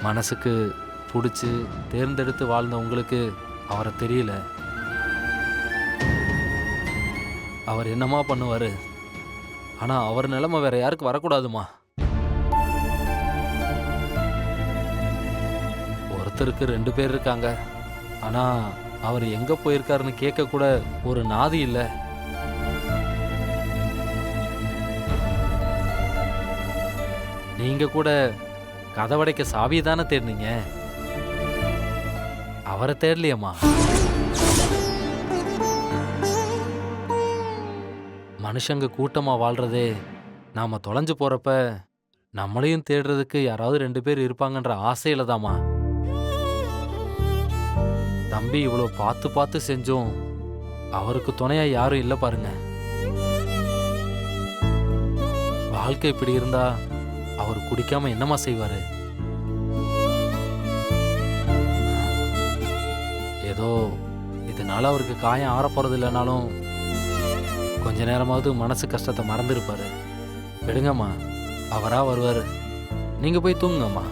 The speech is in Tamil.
மனசுக்கு பிடிச்சி தேர்ந்தெடுத்து வாழ்ந்த உங்களுக்கு அவரை தெரியல. அவர் என்னம்மா பண்ணுவார்? ஆனால் அவர் நிலைமை வேற யாருக்கு வரக்கூடாதுமா. ஒருத்தருக்கு 2 பேர் இருக்காங்க. ஆனால் அவர் எங்கே போயிருக்காருன்னு கேட்க கூட ஒரு நாதி இல்லை. நீங்கள் கூட கதவடைக்க சாவி தானே தேடினீங்க, அவரை தேடலையம்மா. மனுஷங்க கூட்டமாக வாழ்றதே நாம் தொலைஞ்சு போகிறப்ப நம்மளையும் தேடுறதுக்கு யாராவது 2 பேர் இருப்பாங்கன்ற ஆசையில தாம்மா. தம்பி இவ்வளோ பார்த்து பார்த்து செஞ்சும் அவருக்கு துணையா யாரும் இல்லை பாருங்க. வாழ்க்கை இப்படி இருந்தா அவர் குடிக்காம என்னம்மா செய்வாரு? ஏதோ இதனால அவருக்கு காயம் ஆறப்போறது இல்லைனாலும் கொஞ்ச நேரமாவது மனசு கஷ்டத்தை மறந்துருப்பாரு. விடுங்கம்மா, அவரா வருவாரு. நீங்க போய் தூங்குங்கம்மா.